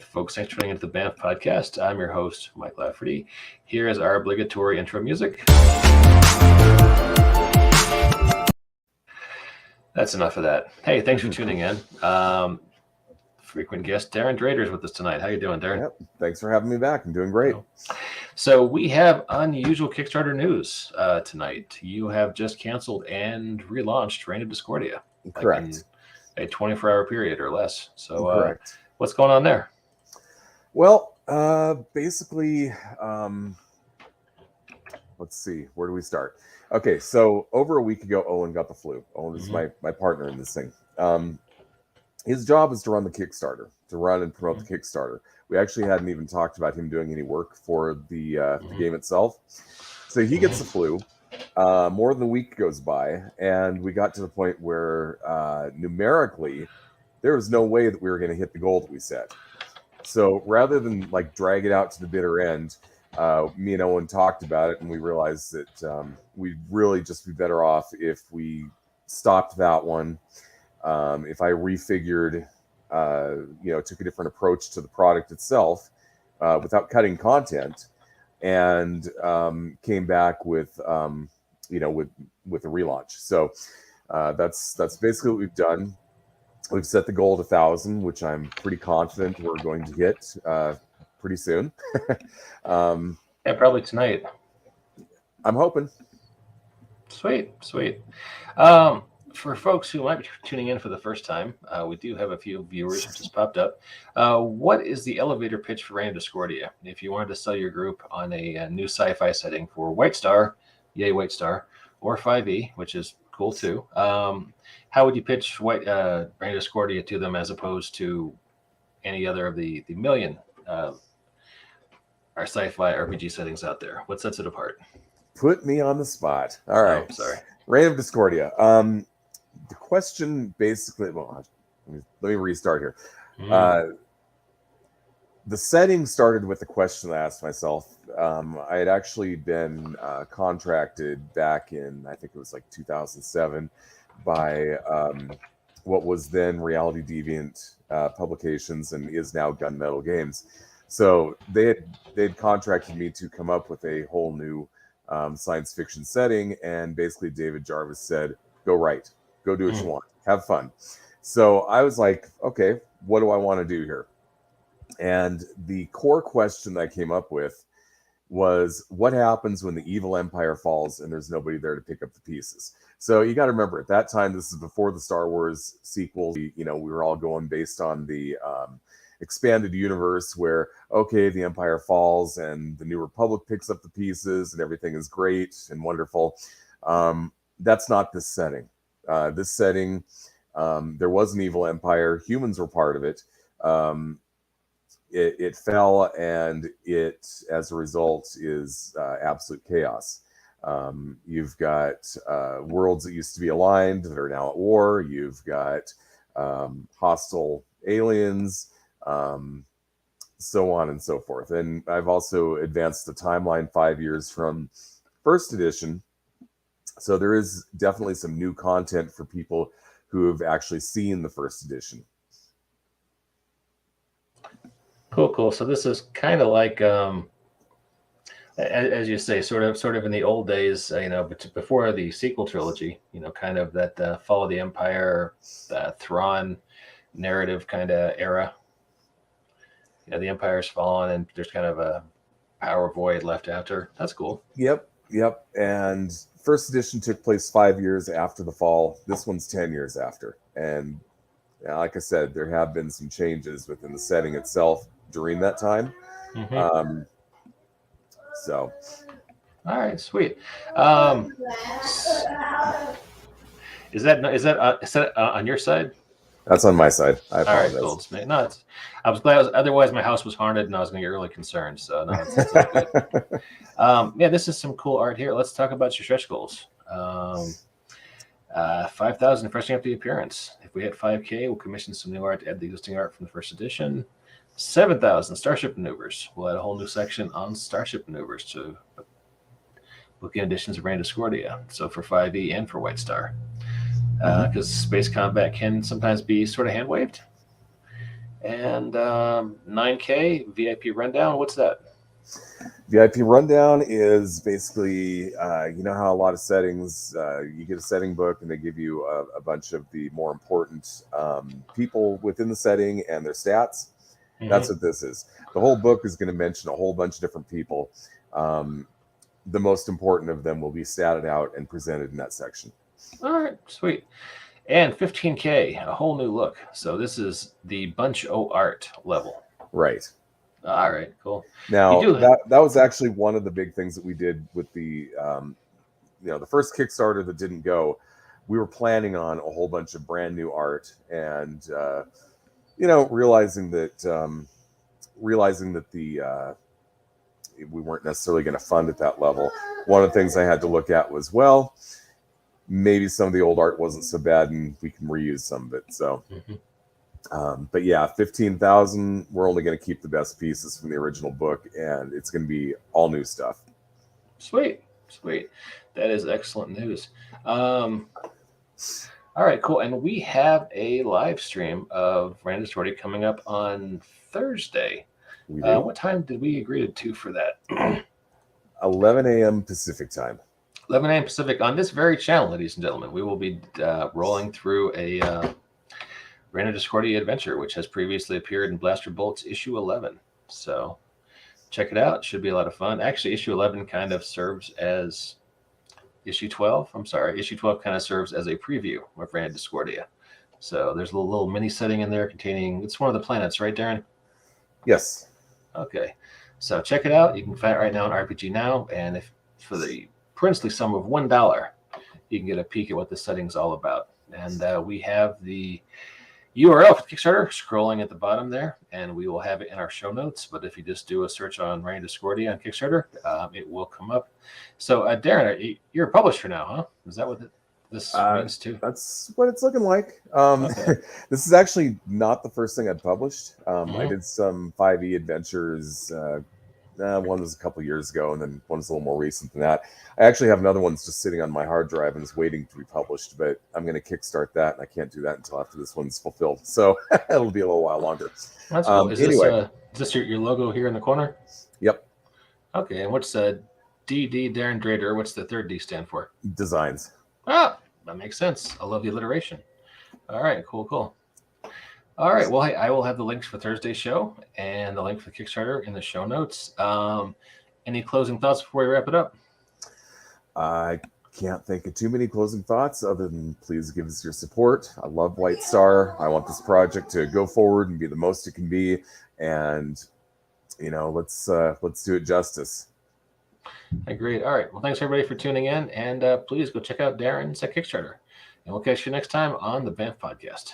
Folks, thanks for tuning into the BAMF podcast. I'm your host, Mike Lafferty. Here is our obligatory intro music. That's enough of that. Hey, thanks for tuning in. Frequent guest Darren Drader's with us tonight. How you doing, Darren? Yep. Thanks for having me back. I'm doing great. So we have unusual Kickstarter news tonight. You have just canceled and relaunched Reign of Discordia. Correct. Like in a 24-hour period or less. So correct. What's going on there? Well, basically, let's see. Where do we start? Okay, so over a week ago, Owen got the flu. Owen is my partner in this thing. His job is to run the Kickstarter, to run and promote the Kickstarter. We actually hadn't even talked about him doing any work for the game itself. So he gets the flu. More than a week goes by, and we got to the point where numerically, there was no way that we were going to hit the goal that we set. So rather than like drag it out to the bitter end, me and Owen talked about it, and we realized that we'd really just be better off if we stopped that one. If I refigured, took a different approach to the product itself without cutting content, and came back with a relaunch. So that's basically what we've done. We've set the goal at 1,000, which I'm pretty confident we're going to hit pretty soon. Yeah, probably tonight. I'm hoping. Sweet. For folks who might be tuning in for the first time, we do have a few viewers who just popped up. What is the elevator pitch for Reign of Discordia? If you wanted to sell your group on a new sci-fi setting for White Star, yay White Star, or 5e, which is cool too, how would you pitch Reign of Discordia to them as opposed to any other of the million our sci-fi RPG settings out there? What sets it apart? Put me on the spot. All right. Oh, sorry. Reign of Discordia. The question basically, well, let me restart here. The setting started with the question I asked myself. I had actually been contracted back in, I think it was like 2007, by what was then Reality Deviant Publications and is now Gunmetal Games. So they'd contracted me to come up with a whole new science fiction setting, and basically David Jarvis said, "Go write, go do what you want, have fun." So I was like, "Okay, what do I want to do here?" And the core question that I came up with was, what happens when the evil empire falls and there's nobody there to pick up the pieces? So you got to remember, at that time, this is before the Star Wars sequel. We were all going based on the expanded universe where, okay, the empire falls and the New Republic picks up the pieces and everything is great and wonderful. That's not this setting. This setting, there was an evil empire. Humans were part of it. It fell, and it, as a result, is absolute chaos. You've got worlds that used to be aligned that are now at war. You've got hostile aliens, so on and so forth. And I've also advanced the timeline 5 years from first edition. So there is definitely some new content for people who have actually seen the first edition. Cool. So this is kind of like, as you say, sort of in the old days, before the sequel trilogy, kind of that Fall of the Empire, Thrawn narrative kind of era. The Empire's fallen, and there's kind of a power void left after. That's cool. Yep. And first edition took place 5 years after the fall. This one's 10 years after. And like I said, there have been some changes within the setting itself during that time. So, all right, sweet. Is that on your side? That's on my side. I apologize. All right, cool. No, I was glad. Otherwise, my house was haunted, and I was going to get really concerned. So, no, it's all good. Yeah, this is some cool art here. Let's talk about your stretch goals. 5,000, freshening up the appearance. If we hit 5K, we'll commission some new art to add the existing art from the first edition. 7,000 Starship Maneuvers. We'll add a whole new section on Starship Maneuvers to book-in editions of Reign of Discordia. So for 5e and for White Star. Because space combat can sometimes be sort of hand-waved. And 9K VIP rundown. What's that? VIP rundown is basically, you know how a lot of settings, you get a setting book and they give you a bunch of the more important people within the setting and their stats. That's what this is. The whole book is going to mention a whole bunch of different people. The most important of them will be statted out and presented in that section. All right, sweet. And 15K, a whole new look. So this is the Bunch O Art level. Right. All right, cool. Now, that was actually one of the big things that we did with the, the first Kickstarter that didn't go. We were planning on a whole bunch of brand new art, and realizing that we weren't necessarily going to fund at that level. One of the things I had to look at was, well, maybe some of the old art wasn't so bad, and we can reuse some of it. So. But yeah, 15,000. We're only going to keep the best pieces from the original book, and it's going to be all new stuff. Sweet. That is excellent news. All right, cool. And we have a live stream of Random Story coming up on Thursday. What time did we agree to for that? 11 a.m. Pacific time. 11 a.m. Pacific on this very channel, ladies and gentlemen. We will be rolling through a Reign of Discordia adventure, which has previously appeared in Blaster Bolts issue 11. So check it out. It should be a lot of fun. Actually, issue 11 kind of serves as issue 12. I'm sorry. Issue 12 kind of serves as a preview of Reign of Discordia. So there's a little mini setting in there containing, it's one of the planets, right, Darren? Yes. Okay. So check it out. You can find it right now on RPG Now. And if for the princely sum of $1, you can get a peek at what the setting's all about. And we have the URL for Kickstarter scrolling at the bottom there, and we will have it in our show notes. But if you just do a search on Reign of Discordia on Kickstarter, it will come up. So, Darren, you're a publisher now, huh? Is that what this means too? That's what it's looking like. Okay. This is actually not the first thing I'd published. I did some 5e adventures. One was a couple years ago, and then one was a little more recent than that. I actually have another one that's just sitting on my hard drive and is waiting to be published, but I'm going to kickstart that, and I can't do that until after this one's fulfilled. So it'll be a little while longer. That's cool. Is this your logo here in the corner? Yep. Okay, and what's DD Darren Drader? What's the third D stand for? Designs. Ah, that makes sense. I love the alliteration. All right, cool. All right. Well, hey, I will have the links for Thursday's show and the link for Kickstarter in the show notes. Any closing thoughts before we wrap it up? I can't think of too many closing thoughts other than please give us your support. I love White Star. I want this project to go forward and be the most it can be. And, let's do it justice. Agreed. All right. Well, thanks everybody for tuning in. And please go check out Darren's Kickstarter. And we'll catch you next time on the Banff Podcast.